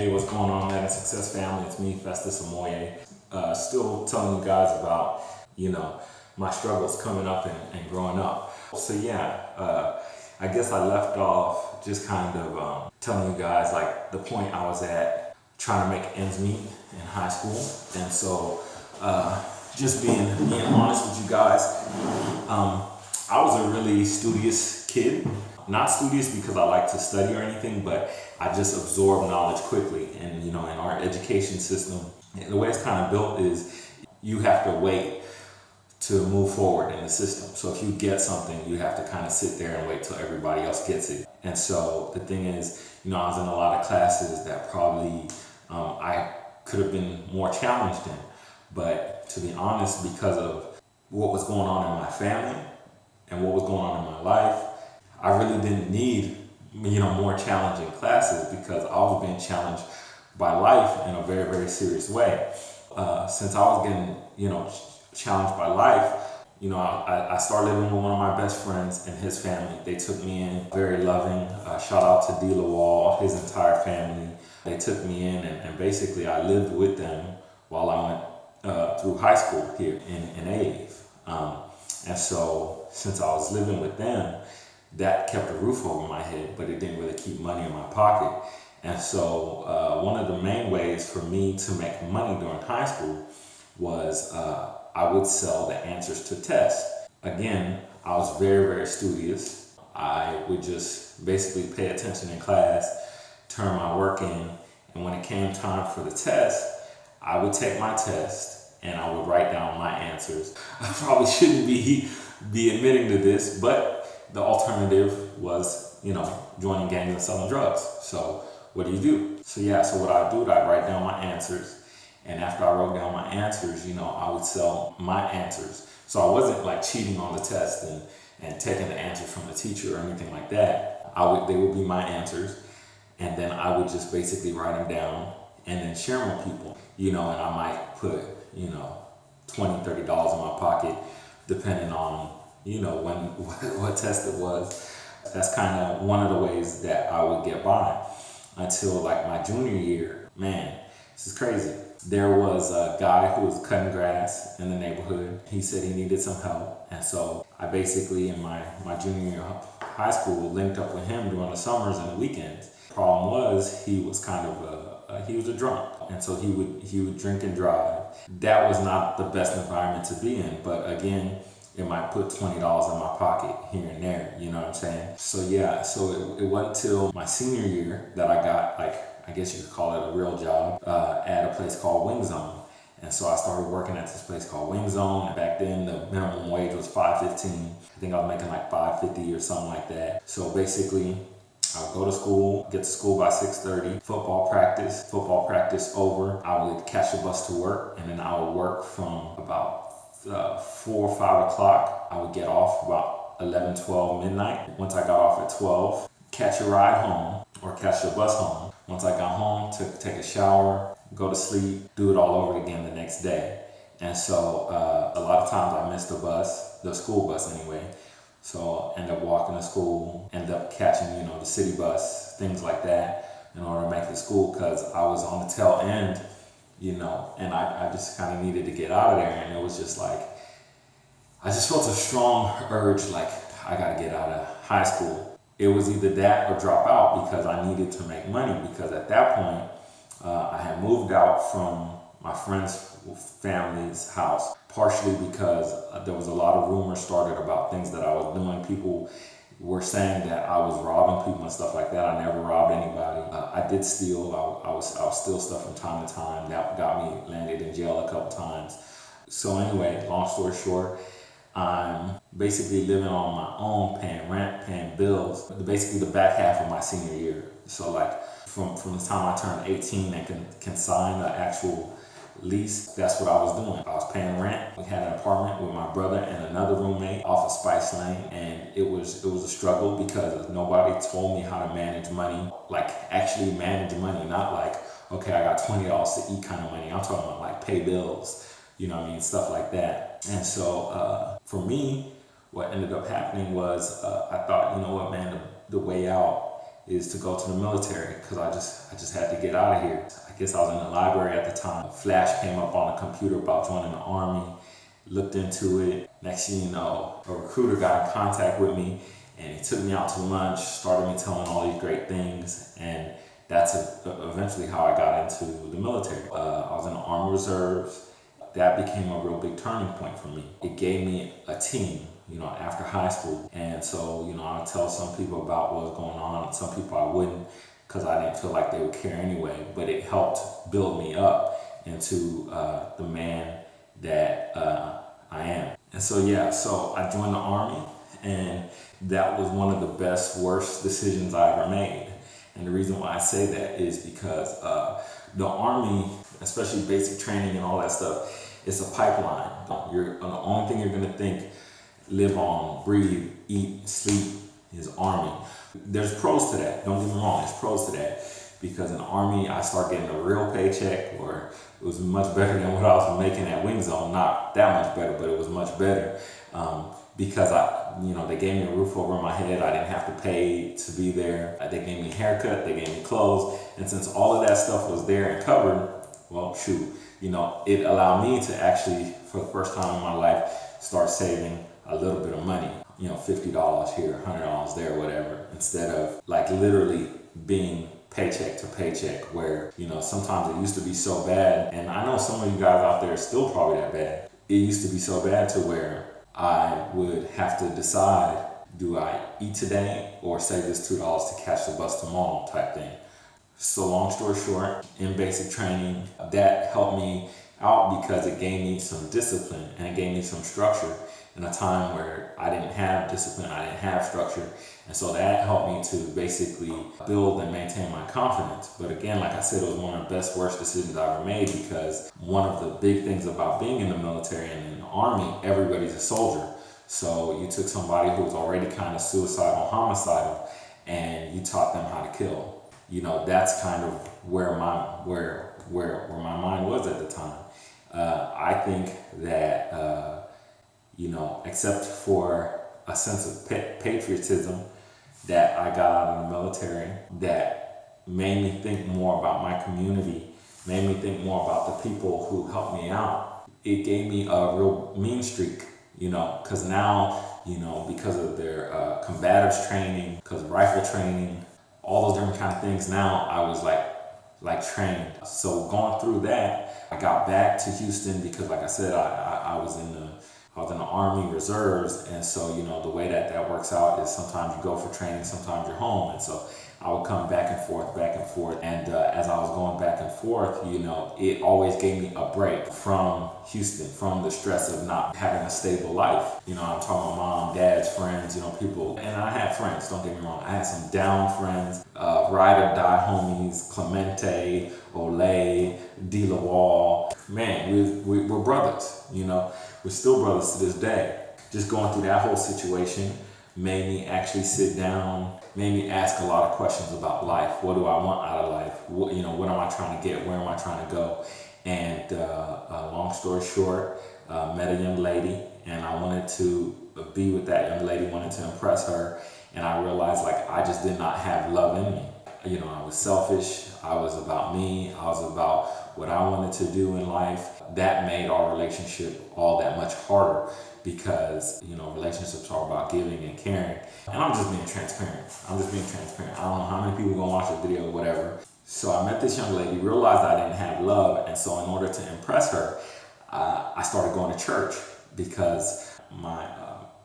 Hey, what's going on, man? Success family. It's me, Festus Amoye. Still telling you guys about, my struggles coming up and growing up. So I guess I left off just kind of telling you guys like the point I was at trying to make ends meet in high school. And so just being honest with you guys, I was a really studious kid. Not studious because I like to study or anything, but I just absorb knowledge quickly. And in our education system, the way it's kind of built is you have to wait to move forward in the system. So if you get something, you have to kind of sit there and wait till everybody else gets it. And so the thing is, I was in a lot of classes that probably I could have been more challenged in. But to be honest, because of what was going on in my family and what was going on in my life, I really didn't need, more challenging classes because I was being challenged by life in a very, very serious way. Since I was getting, challenged by life, I started living with one of my best friends and his family. They took me in, very loving. Shout out to D. Lawal, his entire family. They took me in and basically I lived with them while I went through high school here in Alief. And so since I was living with them, that kept a roof over my head, but it didn't really keep money in my pocket. And so one of the main ways for me to make money during high school was I would sell the answers to tests. Again, I was very, very studious. I would just basically pay attention in class, turn my work in, and when it came time for the test, I would take my test and I would write down my answers. I probably shouldn't be admitting to this, but the alternative was, joining gangs and selling drugs. So what do? So what I do, I'd write down my answers. And after I wrote down my answers, I would sell my answers. So I wasn't like cheating on the test and taking the answers from the teacher or anything like that. They would be my answers. And then I would just basically write them down and then share them with people, and I might put, $20, $30 in my pocket, depending on, what test it was. That's kind of one of the ways that I would get by until like my junior year. Man, this is crazy. There was a guy who was cutting grass in the neighborhood. He said he needed some help. And so I basically, in my junior year of high school, linked up with him during the summers and the weekends. Problem was, he was kind of he was a drunk. And so he would drink and drive. That was not the best environment to be in. But again, it might put $20 in my pocket here and there, you know what I'm saying? So it wasn't until my senior year that I got, I guess you could call it a real job, at a place called Wing Zone. And so I started working at this place called Wing Zone. And back then the minimum wage was $5.15. I think I was making like $5.50 or something like that. So basically I would go to school, get to school by 6:30, football practice over. I would catch the bus to work, and then I would work from about 4 or 5 o'clock. I would get off about 11, 12 midnight. Once I got off at 12, catch a ride home or catch the bus home. Once I got home, take a shower, go to sleep, do it all over again the next day. And so a lot of times I missed the school bus anyway. So end up walking to school, end up catching, the city bus, things like that in order to make it to school because I was on the tail end, and I just kind of needed to get out of there. And it was just like, I just felt a strong urge, like I got to get out of high school. It was either that or drop out because I needed to make money because at that point, I had moved out from my friend's family's house, partially because there was a lot of rumors started about things that I was doing. People were saying that I was robbing people and stuff like that. I never robbed anybody. I did steal. I was steal stuff from time to time. That got me landed in jail a couple times. So anyway, long story short, I'm basically living on my own, paying rent, paying bills, basically the back half of my senior year. So like from the time I turned 18 and can sign the actual lease, that's what I was doing. I was paying rent. We had an apartment with my brother and another roommate off of Spice Lane, and it was a struggle because nobody told me how to manage money, like actually manage money, not like, okay, I got $20 to eat kind of money. I'm talking about like pay bills, stuff like that. And so for me, what ended up happening was I thought, you know what, man, the way out is to go to the military because I just had to get out of here. I guess I was in the library at the time. A flash came up on the computer about joining the Army, looked into it. Next thing you know, a recruiter got in contact with me and he took me out to lunch, started me telling all these great things, and that's eventually how I got into the military. I was in the Army Reserves. That became a real big turning point for me. It gave me a team, after high school. And so, I'll tell some people about what was going on, and some people I wouldn't because I didn't feel like they would care anyway. But it helped build me up into the man that I am. And so I joined the Army, and that was one of the best, worst decisions I ever made. And the reason why I say that is because the Army, especially basic training and all that stuff, it's a pipeline. The only thing you're gonna think, live on, breathe, eat, sleep is Army. There's pros to that, don't get me wrong, there's pros to that. Because in the Army, I started getting a real paycheck, or it was much better than what I was making at Wing Zone. Not that much better, but it was much better. Because they gave me a roof over my head. I didn't have to pay to be there. They gave me a haircut, they gave me clothes. And since all of that stuff was there and covered, well, shoot, it allowed me to actually, for the first time in my life, start saving a little bit of money. $50 here, $100 there, whatever, instead of like literally being paycheck to paycheck, where sometimes it used to be so bad, and I know some of you guys out there are still probably that bad. It used to be so bad to where I would have to decide, do I eat today or save this $2 to catch the bus tomorrow type thing. So long story short, in basic training, that helped me out because it gave me some discipline and it gave me some structure in a time where I didn't have discipline, I didn't have structure. And so that helped me to basically build and maintain my confidence. But again, like I said, it was one of the best, worst decisions I ever made, because one of the big things about being in the military and in the Army, everybody's a soldier. So you took somebody who was already kind of suicidal, homicidal, and you taught them how to kill. That's kind of where my mind was at the time. I think that except for a sense of patriotism that I got out of the military, that made me think more about my community, made me think more about the people who helped me out. It gave me a real mean streak, because now, because of their combatives training, because of rifle training, all those different kind of things, now I was like trained. So going through that, I got back to Houston because, like I said, I was in the Army Reserves, and so the way that works out is sometimes you go for training, sometimes you're home, and so I would come back and forth, and as I was going back and forth, it always gave me a break from Houston, from the stress of not having a stable life. I'm talking about mom, dad's friends, people, and I had friends, don't get me wrong, I had some down friends, ride or die homies, Clemente, Olay, D. Lawal. Man, we're brothers, we're still brothers to this day. Just going through that whole situation made me actually sit down, made me ask a lot of questions about life. What do I want out of life? What am I trying to get? Where am I trying to go? And long story short, met a young lady, and I wanted to be with that young lady, wanted to impress her, and I realized I just did not have love in me. I was selfish, I was about me, I was about what I wanted to do in life. That made our relationship all that much harder, because relationships are about giving and caring. And I'm just being transparent. I don't know how many people gonna watch the video or whatever. So I met this young lady, realized I didn't have love, and so in order to impress her, I started going to church, because my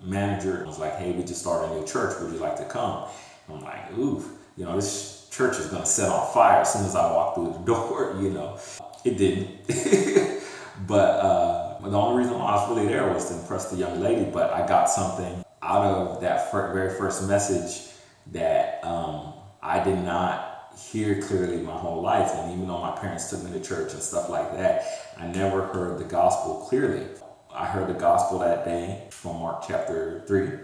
manager was like, hey, we just started a new church, would you like to come? I'm like, ooh, this church is gonna set on fire as soon as I walk through the door, It didn't. But the only reason why I was really there was to impress the young lady. But I got something out of that very first message that I did not hear clearly my whole life. And even though my parents took me to church and stuff like that, I never heard the gospel clearly. I heard the gospel that day from Mark chapter 3.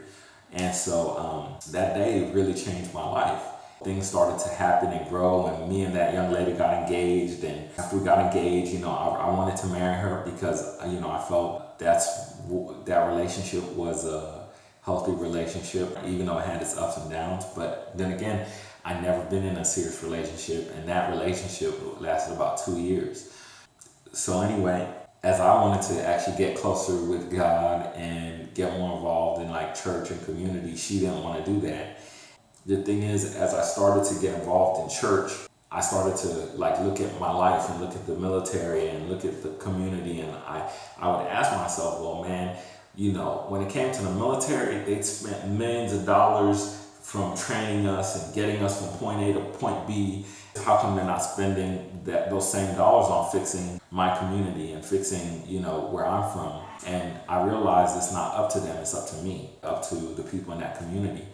And so that day really changed my life. Things started to happen and grow, and me and that young lady got engaged. And after we got engaged, I wanted to marry her, because I felt that relationship was healthy relationship, even though it had its ups and downs. But then again, I never been in a serious relationship, and that relationship lasted about 2 years. So anyway, as I wanted to actually get closer with God and get more involved in like church and community, she didn't want to do that. The thing is, as I started to get involved in church, I started to like look at my life and look at the military and look at the community, and I would ask myself, well, man, you know, when it came to the military, they'd spent millions of dollars from training us and getting us from point A to point B. How come they're not spending those same dollars on fixing my community and fixing, you know, where I'm from? And I realized it's not up to them, it's up to me, up to the people in that community.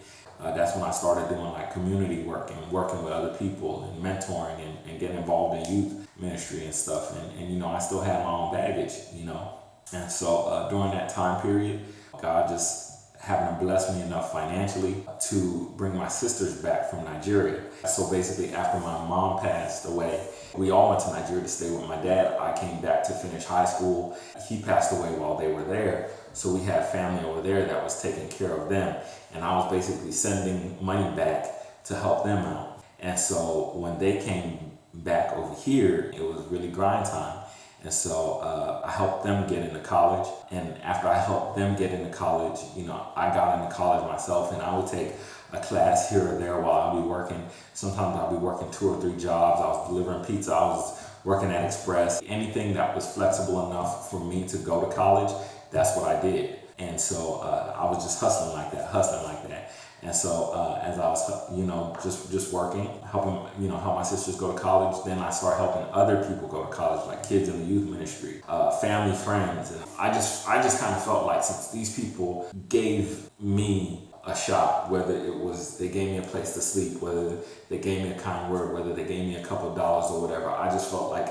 That's when I started doing like community work and working with other people and mentoring and getting involved in youth ministry and stuff. And you know, I still had my own baggage, you know. And so during that time period, God just happened to bless me enough financially to bring my sisters back from Nigeria. So basically, after my mom passed away, we all went to Nigeria to stay with my dad. I came back to finish high school. He passed away while they were there. So we had family over there that was taking care of them. And I was basically sending money back to help them out. And so when they came back over here, it was really grind time. And so I helped them get into college. And after I helped them get into college, you know, I got into college myself, and I would take a class here or there while I'd be working. Sometimes I'd be working 2 or 3 jobs. I was delivering pizza. I was working at Express. Anything that was flexible enough for me to go to college, that's what I did. And so I was just hustling like that. And so as I was, you know, just working, helping, you know, help my sisters go to college, then I started helping other people go to college, like kids in the youth ministry, family, friends. And I just kind of felt like since these people gave me a shot, whether it was they gave me a place to sleep, whether they gave me a kind word, whether they gave me a couple of dollars or whatever, I just felt like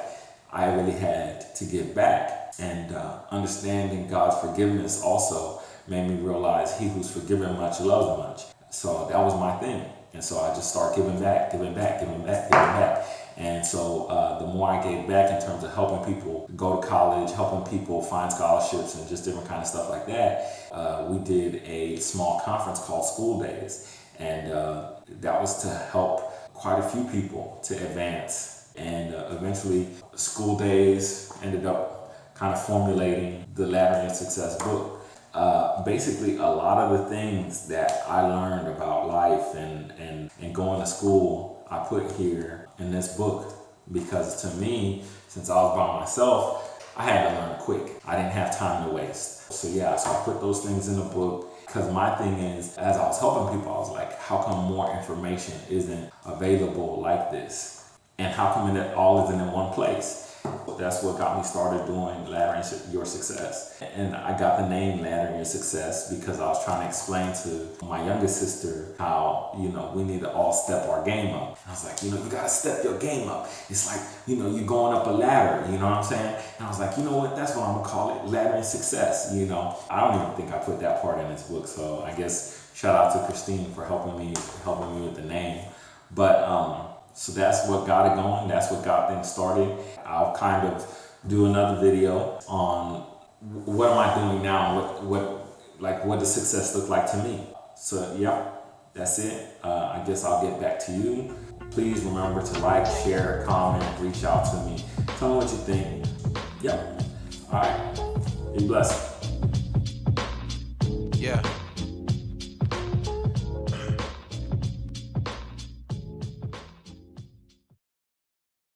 I really had to give back. And understanding God's forgiveness also made me realize he who's forgiven much loves much. So that was my thing. And so I just started giving back. And so the more I gave back in terms of helping people go to college, helping people find scholarships and just different kind of stuff like that, we did a small conference called School Days. And that was to help quite a few people to advance. And eventually School Days ended up kind of formulating the Laddering Your Success book. Basically, a lot of the things that I learned about life and going to school, I put here in this book, because to me, since I was by myself, I had to learn quick. I didn't have time to waste. So yeah, so I put those things in the book, because my thing is, as I was helping people, I was like, how come more information isn't available like this? And how come it all isn't in one place? That's what got me started doing Laddering Your Success. And I got the name Laddering Your Success because I was trying to explain to my youngest sister how, you know, we need to all step our game up. I was like, you know, you gotta step your game up. It's like, you know, you're going up a ladder, you know what I'm saying? And I was like, you know what, that's what I'm gonna call it, Laddering Success, you know. I don't even think I put that part in this book, so I guess shout out to Christine for helping me with the name. But so that's what got it going. That's what got things started. I'll kind of do another video on what am I doing now, what does success look like to me. So yeah, that's it. I guess I'll get back to you. Please remember to like, share, comment, reach out to me. Tell me what you think. Yep. All right. Be blessed. Yeah.